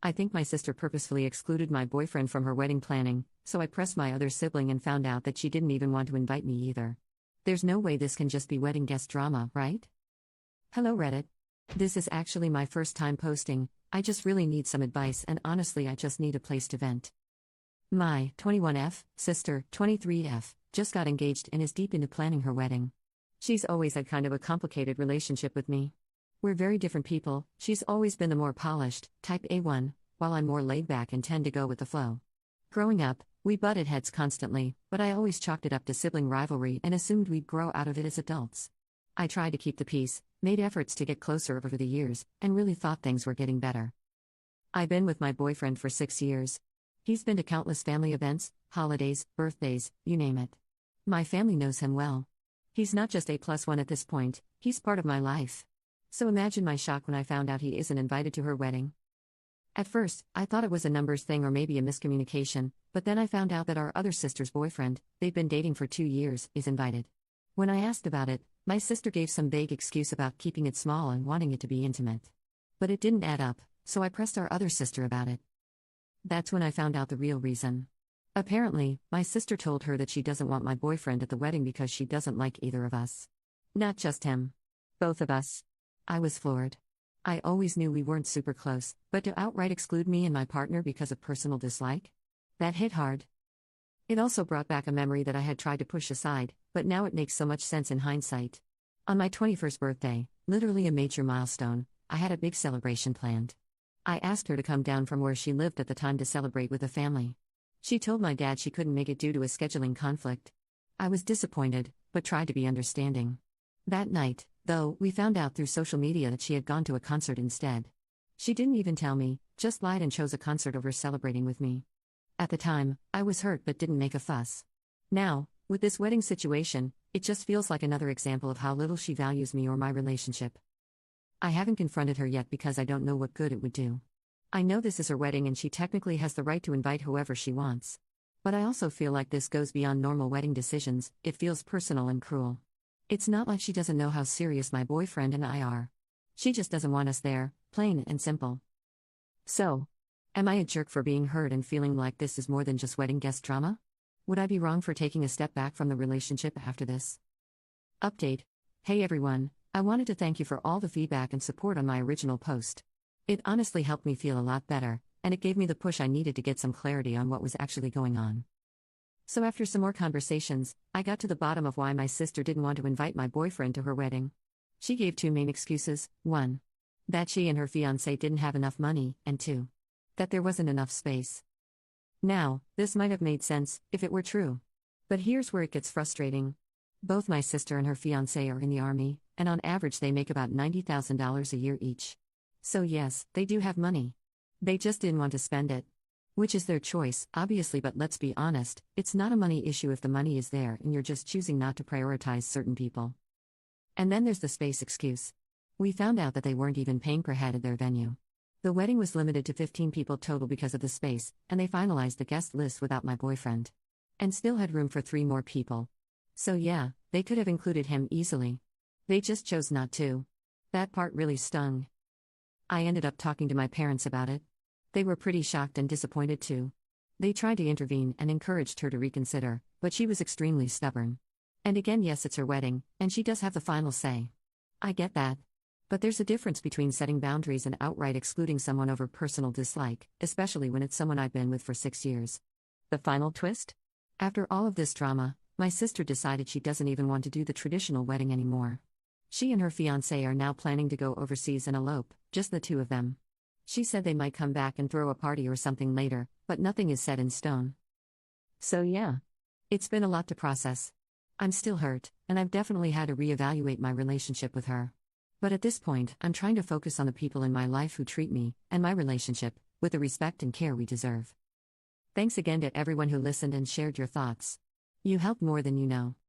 I think my sister purposefully excluded my boyfriend from her wedding planning, so I pressed my other sibling and found out that she didn't even want to invite me either. There's no way this can just be wedding guest drama, right? Hello Reddit. This is actually my first time posting. I just really need some advice, and honestly I just need a place to vent. My 21F sister, 23F, just got engaged and is deep into planning her wedding. She's always had kind of a complicated relationship with me. We're very different people. She's always been the more polished, type A1, while I'm more laid back and tend to go with the flow. Growing up, we butted heads constantly, but I always chalked it up to sibling rivalry and assumed we'd grow out of it as adults. I tried to keep the peace, made efforts to get closer over the years, and really thought things were getting better. I've been with my boyfriend for 6 years. He's been to countless family events, holidays, birthdays, you name it. My family knows him well. He's not just A+1 at this point, he's part of my life. So imagine my shock when I found out he isn't invited to her wedding. At first, I thought it was a numbers thing or maybe a miscommunication, but then I found out that our other sister's boyfriend, they've been dating for 2 years, is invited. When I asked about it, my sister gave some vague excuse about keeping it small and wanting it to be intimate. But it didn't add up, so I pressed our other sister about it. That's when I found out the real reason. Apparently, my sister told her that she doesn't want my boyfriend at the wedding because she doesn't like either of us. Not just him. Both of us. I was floored. I always knew we weren't super close, but to outright exclude me and my partner because of personal dislike? That hit hard. It also brought back a memory that I had tried to push aside, but now it makes so much sense in hindsight. On my 21st birthday, literally a major milestone, I had a big celebration planned. I asked her to come down from where she lived at the time to celebrate with the family. She told my dad she couldn't make it due to a scheduling conflict. I was disappointed, but tried to be understanding. That night, though, we found out through social media that she had gone to a concert instead. She didn't even tell me, just lied and chose a concert over celebrating with me. At the time, I was hurt but didn't make a fuss. Now, with this wedding situation, it just feels like another example of how little she values me or my relationship. I haven't confronted her yet because I don't know what good it would do. I know this is her wedding and she technically has the right to invite whoever she wants. But I also feel like this goes beyond normal wedding decisions. It feels personal and cruel. It's not like she doesn't know how serious my boyfriend and I are. She just doesn't want us there, plain and simple. So, am I a jerk for being hurt and feeling like this is more than just wedding guest drama? Would I be wrong for taking a step back from the relationship after this? Update. Hey everyone, I wanted to thank you for all the feedback and support on my original post. It honestly helped me feel a lot better, and it gave me the push I needed to get some clarity on what was actually going on. So after some more conversations, I got to the bottom of why my sister didn't want to invite my boyfriend to her wedding. She gave 2 main excuses: 1, that she and her fiancé didn't have enough money, and 2, that there wasn't enough space. Now, this might have made sense, if it were true. But here's where it gets frustrating. Both my sister and her fiancé are in the army, and on average they make about $90,000 a year each. So yes, they do have money. They just didn't want to spend it. Which is their choice, obviously, but let's be honest, it's not a money issue if the money is there and you're just choosing not to prioritize certain people. And then there's the space excuse. We found out that they weren't even paying per head at their venue. The wedding was limited to 15 people total because of the space, and they finalized the guest list without my boyfriend. And still had room for 3 more people. So yeah, they could have included him easily. They just chose not to. That part really stung. I ended up talking to my parents about it. They were pretty shocked and disappointed too. They tried to intervene and encouraged her to reconsider, but she was extremely stubborn. And again, yes, it's her wedding, and she does have the final say. I get that. But there's a difference between setting boundaries and outright excluding someone over personal dislike, especially when it's someone I've been with for 6 years. The final twist? After all of this drama, my sister decided she doesn't even want to do the traditional wedding anymore. She and her fiancé are now planning to go overseas and elope, just the 2 of them. She said they might come back and throw a party or something later, but nothing is set in stone. So yeah, it's been a lot to process. I'm still hurt, and I've definitely had to reevaluate my relationship with her. But at this point, I'm trying to focus on the people in my life who treat me, and my relationship, with the respect and care we deserve. Thanks again to everyone who listened and shared your thoughts. You helped more than you know.